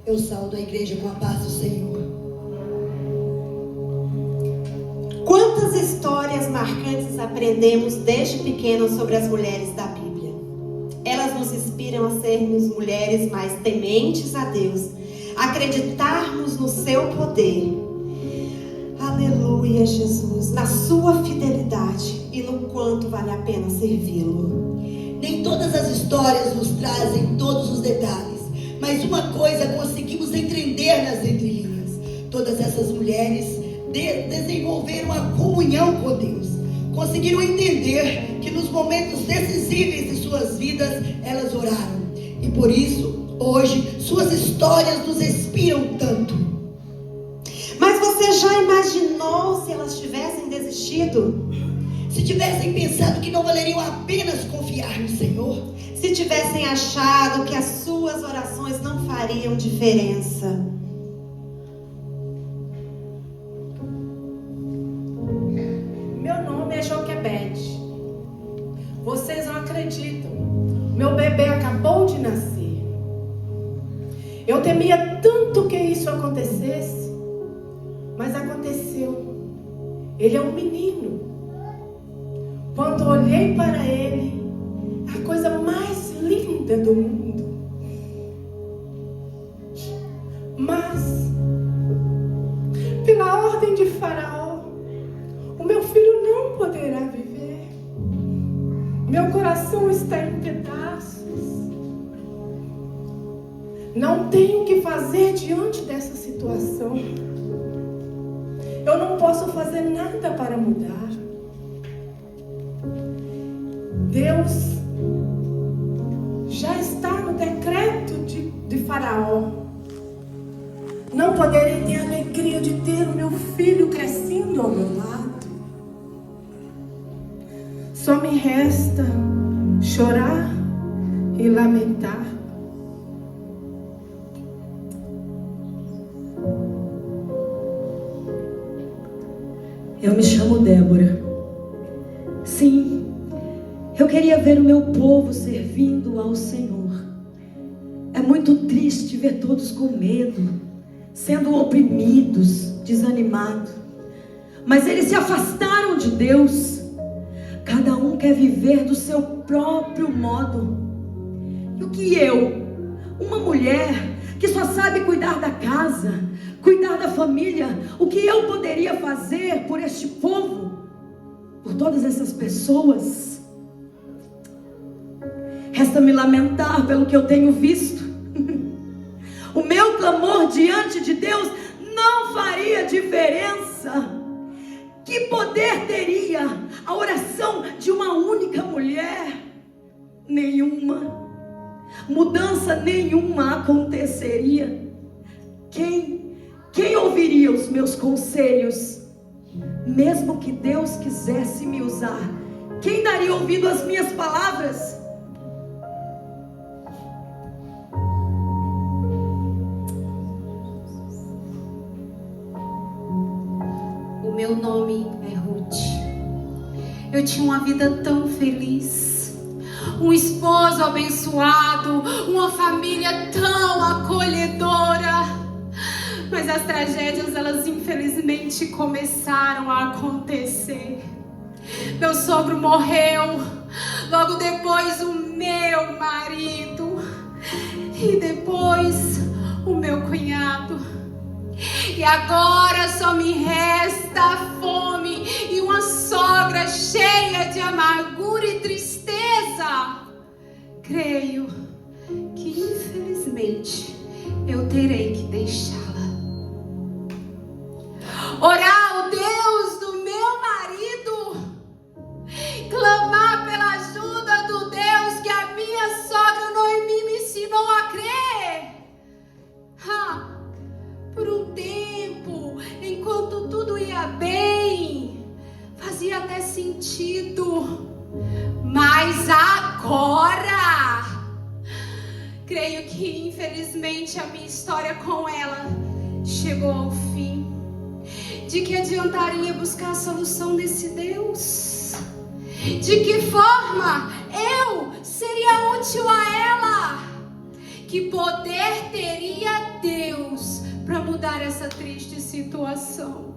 Eu saúdo a igreja com a paz do Senhor. Quantas histórias marcantes aprendemos desde pequenos sobre as mulheres da Bíblia. Elas nos inspiram a sermos mulheres mais tementes a Deus, acreditarmos no seu poder. Aleluia, Jesus, na sua fidelidade e no quanto vale a pena servi-lo. Nem todas as histórias nos trazem todos os detalhes, mas uma coisa conseguimos entender nas entrelinhas. Todas essas mulheres desenvolveram a comunhão com Deus. Conseguiram entender que nos momentos decisivos de suas vidas, elas oraram. E por isso, hoje, suas histórias nos inspiram tanto. Mas você já imaginou se elas tivessem desistido? Se tivessem pensado que não valeriam apenas confiar no Senhor? Se tivessem achado que as suas orações não fariam diferença? Meu nome é Joquebede. Vocês não acreditam. Meu bebê acabou de nascer. Eu temia tanto que isso acontecesse, mas aconteceu. Ele é um menino. Quando olhei para ele, a coisa mais linda do mundo. Mas, pela ordem de Faraó, o meu filho não poderá viver. Meu coração está em pedaços. Não tenho o que fazer diante dessa situação. Eu não posso fazer nada para mudar. Deus já está no decreto de Faraó. Não poderei ter a alegria de ter o meu filho crescendo ao meu lado. Só me resta chorar e lamentar. Eu me chamo Débora. Sim, eu queria ver o meu povo servindo ao Senhor. É muito triste ver todos com medo, sendo oprimidos, desanimados. Mas eles se afastaram de Deus. Cada um quer viver do seu próprio modo. E o que eu, uma mulher que só sabe cuidar da casa, cuidar da família, o que eu poderia fazer por este povo, por todas essas pessoas? Resta me lamentar pelo que eu tenho visto. O meu clamor diante de Deus não faria diferença. Que poder teria a oração de uma única mulher? Nenhuma. Mudança nenhuma aconteceria. Quem ouviria os meus conselhos? Mesmo que Deus quisesse me usar, quem daria ouvido às minhas palavras? O meu nome é Ruth. Eu tinha uma vida tão feliz, um esposo abençoado, uma família tão acolhedora. Mas as tragédias, elas infelizmente começaram a acontecer. Meu sogro morreu, logo depois o meu marido, e depois o meu cunhado. E agora só me resta a fome e uma sogra cheia de amargura e tristeza. Creio que infelizmente eu terei que deixá-la. Orar ao Deus do meu marido, clamar pela ajuda do Deus que a minha sogra Noemi me ensinou a crer. Por um tempo, enquanto tudo ia bem, fazia até sentido. Mas agora, creio que infelizmente a minha história com ela chegou ao fim. de que adiantaria buscar a solução desse Deus? De que forma eu seria útil a ela? Que poder teria Deus para mudar essa triste situação?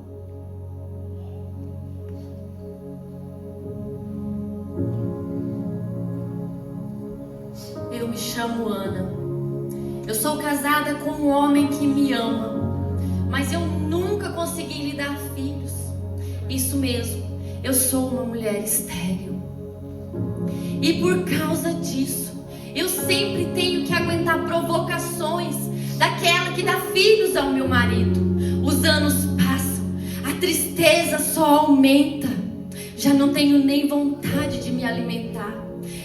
Eu me chamo Ana. Eu sou casada com um homem que me ama, mas eu nunca consegui lhe dar filhos. Isso mesmo, eu sou uma mulher estéril. E por causa disso, eu sempre tenho que aguentar provocações daquela que dá filhos ao meu marido. Os anos passam, a tristeza só aumenta. Já não tenho nem vontade de me alimentar.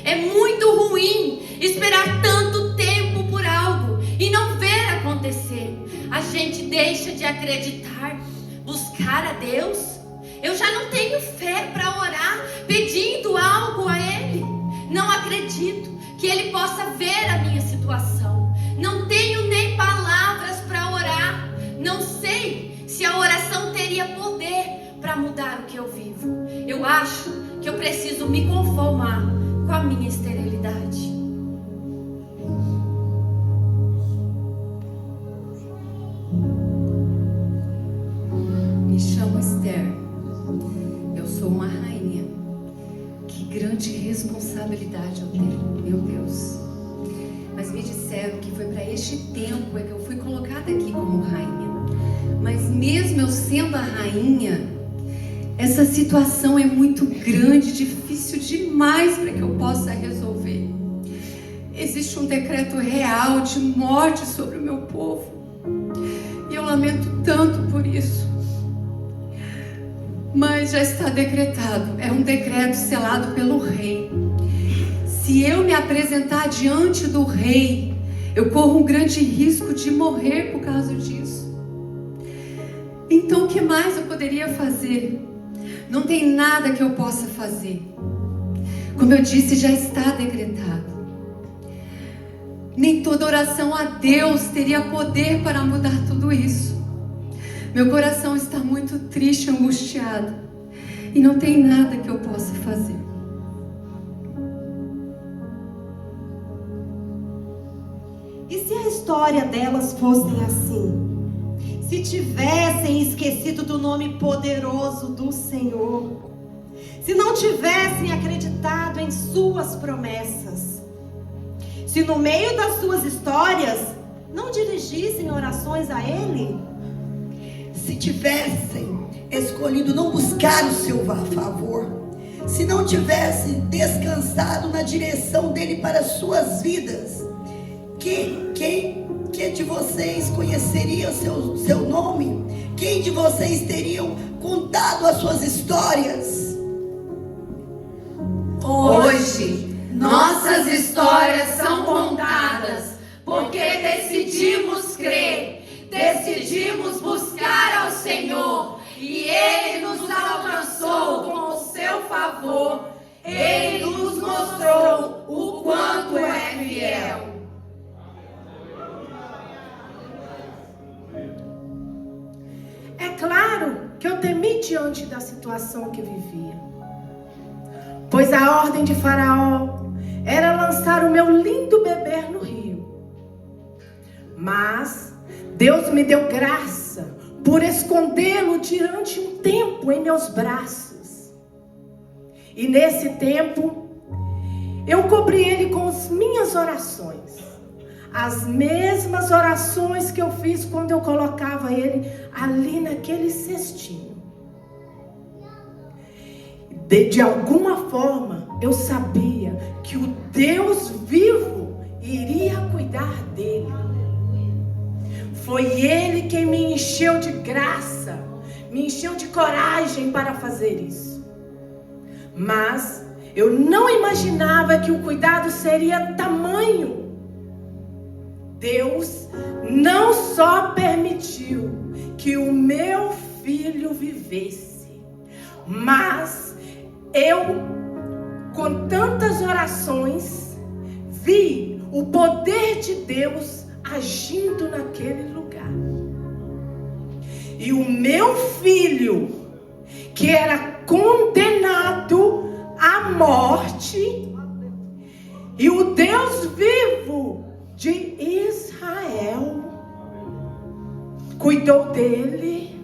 É muito ruim esperar tanto tempo por algo e não ver acontecer. A gente deixa de acreditar, buscar a Deus. Eu já não tenho fé para orar pedindo algo a Ele. Não acredito que Ele possa ver a minha situação. Não tenho nem palavras para orar. Não sei se a oração teria poder para mudar o que eu vivo. Eu acho que eu preciso me conformar com a minha esterilidade. Me chamo Esther. Eu sou uma rainha. Que grande responsabilidade eu tenho, meu Deus. Mas me disseram que foi para este tempo que eu fui colocada aqui como rainha. Mas mesmo eu sendo a rainha, essa situação é muito grande, difícil demais para que eu possa resolver. Existe um decreto real de morte sobre o meu povo. E eu lamento tanto por isso. Mas já está decretado. É um decreto selado pelo rei. Se eu me apresentar diante do rei, eu corro um grande risco de morrer por causa disso. Então o que mais eu poderia fazer? Não tem nada que eu possa fazer. Como eu disse, já está decretado. Nem toda oração a Deus teria poder para mudar tudo isso. Meu coração está muito triste, angustiado. E não tem nada que eu possa fazer. E se a história delas fosse assim? Se tivessem esquecido do nome poderoso do Senhor, se não tivessem acreditado em suas promessas, se no meio das suas histórias não dirigissem orações a Ele, se tivessem escolhido não buscar o seu favor, se não tivessem descansado na direção dele para as suas vidas, quem de vocês conheceria seu nome? Quem de vocês teriam contado as suas histórias? Hoje, nossas histórias são contadas porque decidimos crer, decidimos buscar ao Senhor e Ele nos alcançou com o seu favor. Ele nos mostrou o quanto é fiel. É claro que eu temi diante da situação que vivia, pois a ordem de Faraó era lançar o meu lindo bebê no rio. Mas Deus me deu graça por escondê-lo durante um tempo em meus braços. E nesse tempo, eu cobri ele com as minhas orações. As mesmas orações que eu fiz quando eu colocava ele ali naquele cestinho. De alguma forma, eu sabia que o Deus vivo iria cuidar dele. Foi Ele quem me encheu de graça, me encheu de coragem para fazer isso. Mas eu não imaginava que o cuidado seria tamanho. Deus não só permitiu que o meu filho vivesse, mas eu, com tantas orações, vi o poder de Deus agindo naquele lugar. E o meu filho, que era condenado à morte, e o Deus vivo de Israel cuidou dele,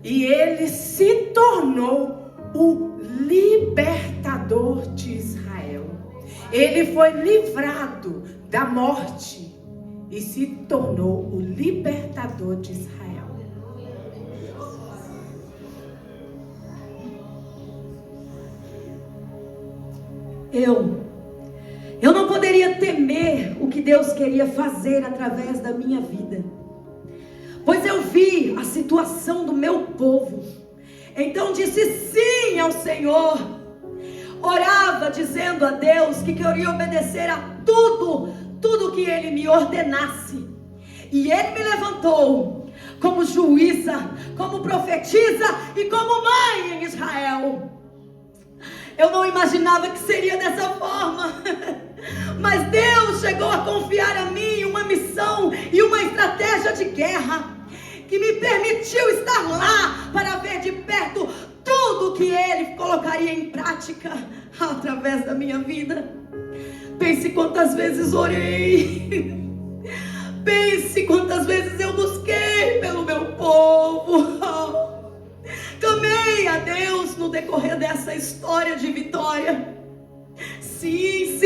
e ele se tornou o libertador de Israel. Ele foi livrado da morte e se tornou o libertador de Israel. Eu não poderia temer o que Deus queria fazer através da minha vida, pois eu vi a situação do meu povo. Então disse sim ao Senhor. Orava dizendo a Deus que queria obedecer a tudo que Ele me ordenasse. E Ele me levantou como juíza, como profetisa e como mãe em Israel. Eu não imaginava que seria dessa forma, mas Deus chegou a confiar a mim uma missão e uma estratégia de guerra, que me permitiu estar lá para ver de perto tudo que Ele colocaria em prática através da minha vida. Pense quantas vezes orei, pense quantas vezes eu busquei pelo meu povo. Clamei a Deus no decorrer dessa história de vitória. Sim,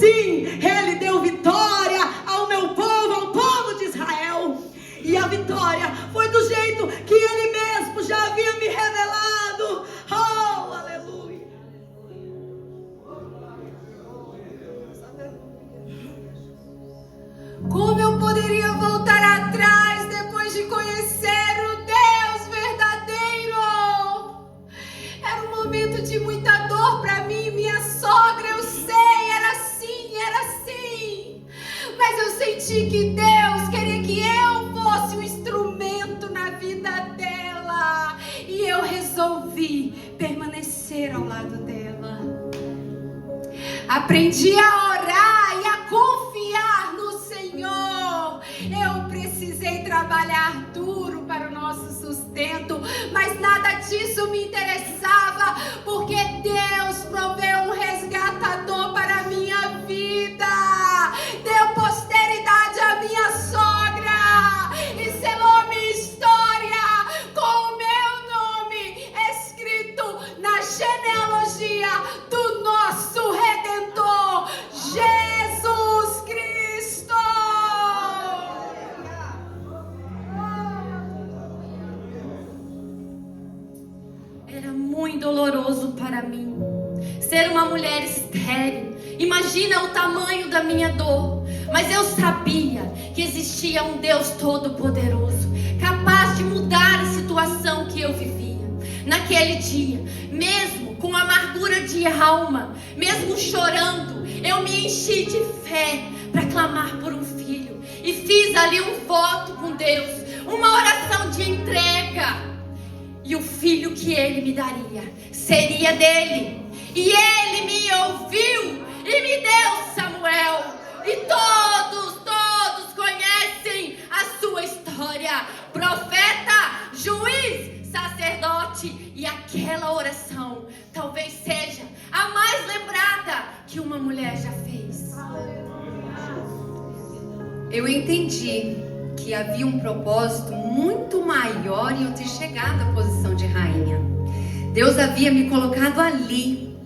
Ele deu vitória ao meu povo, ao povo de Israel. E a vitória foi do jeito que Ele mesmo já havia me revelado. Oh, aleluia. Como eu poderia voltar atrás depois de conhecer o Deus verdadeiro? Era um momento de muita dor para mim, minha sogra, eu sei, era assim. Mas eu senti que Deus queria que eu fosse um instrumento na vida dela. E eu resolvi permanecer ao lado dela. Aprendi a orar e a confiar no Senhor. Eu precisei trabalhar duro para o nosso sustento, mas nada disso me interessava, porque Deus proveu um resgatador para a minha vida. Deu posteridade à minha sogra e selou minha história com o meu nome escrito na genealogia do nosso Redentor, Jesus Cristo. Era muito doloroso para mim ser uma mulher estéril. Imagina o tamanho da minha dor. Mas eu sabia que existia um Deus todo-poderoso, capaz de mudar a situação que eu vivia. Naquele dia, mesmo com amargura de alma, mesmo chorando, eu me enchi de fé para clamar por um filho. E fiz ali um voto com Deus, uma oração de entrega. E o filho que Ele me daria seria dele. E Ele me ouviu e me deu Samuel. E todos conhecem a sua história. Profeta, juiz, sacerdote. E aquela oração talvez seja a mais lembrada que uma mulher já fez. Eu entendi que havia um propósito muito maior em eu ter chegado à posição de rainha. Deus havia me colocado ali.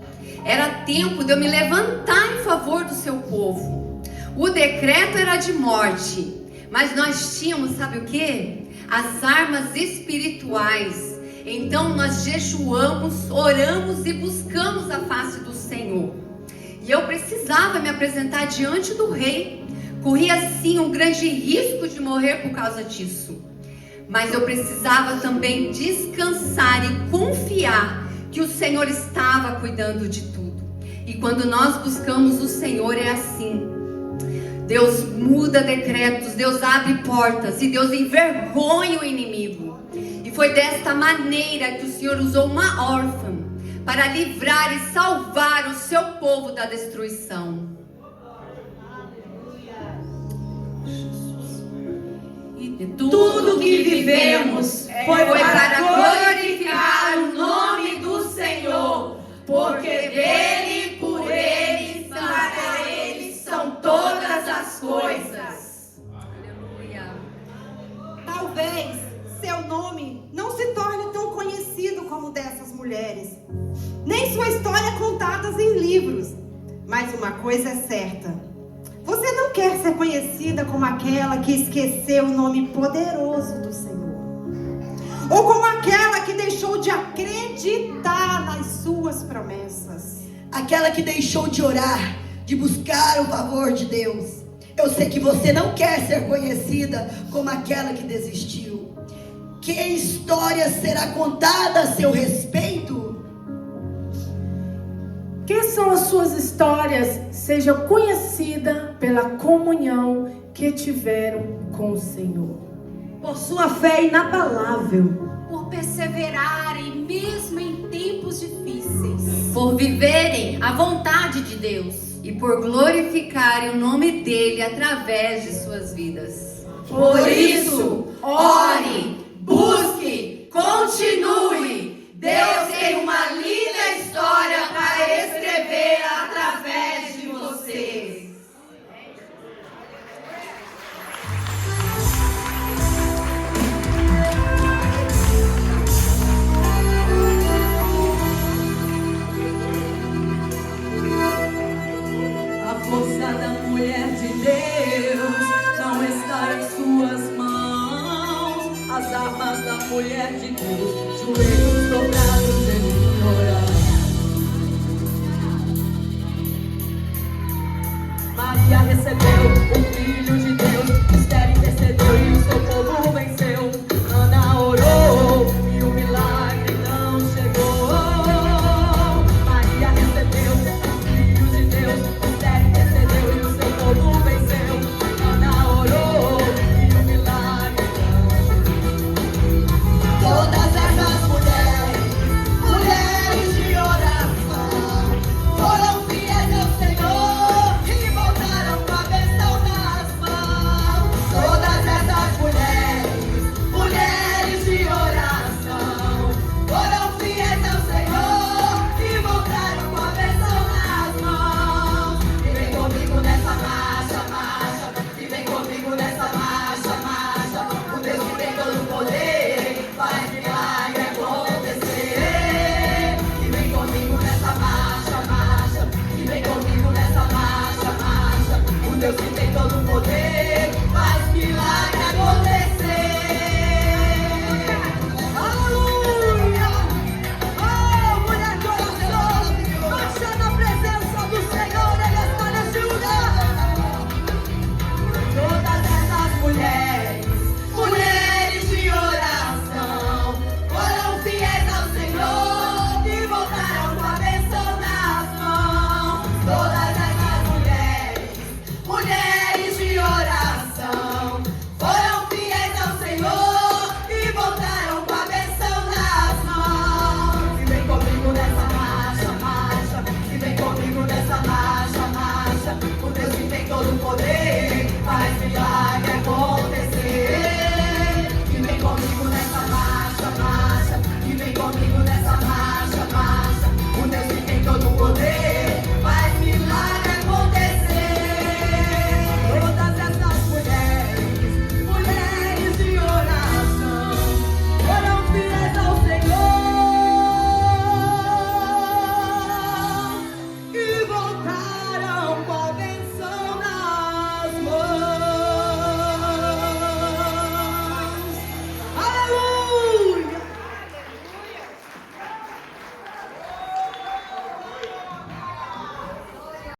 Era tempo de eu me levantar em favor do seu povo. O decreto era de morte, mas nós tínhamos, sabe o que? As armas espirituais. Então nós jejuamos, oramos e buscamos a face do Senhor. E eu precisava me apresentar diante do rei. Corria sim um grande risco de morrer por causa disso. Mas eu precisava também descansar e confiar que o Senhor estava cuidando de tudo. E quando nós buscamos o Senhor é assim. Deus muda decretos, Deus abre portas e Deus envergonha o inimigo. E foi desta maneira que o Senhor usou uma órfã para livrar e salvar o seu povo da destruição. E E tudo que vivemos foi para glorificar o nome do Senhor, porque dele, por ele, para ele são todas as coisas. Aleluia. Talvez seu nome não se torne tão conhecido como o dessas mulheres, nem sua história contada em livros. Mas uma coisa é certa: você não quer ser conhecida como aquela que esqueceu o nome poderoso do Senhor, ou como aquela que deixou de acreditar nas suas promessas, aquela que deixou de orar, de buscar o favor de Deus. Eu sei que você não quer ser conhecida como aquela que desistiu. Que história será contada a seu respeito? Que são as suas histórias seja conhecida pela comunhão que tiveram com o Senhor. Por sua fé inabalável, Por perseverarem mesmo em tempos difíceis. Por viverem a vontade de Deus. E por glorificarem o nome dele através de suas vidas. Por isso, ore, busque, continue. Deus tem uma linda história para escrever através de você. A força da mulher de Deus não está em suas mãos. As armas da mulher de Deus, joelhos dobrados em orar. Maria recebeu o filho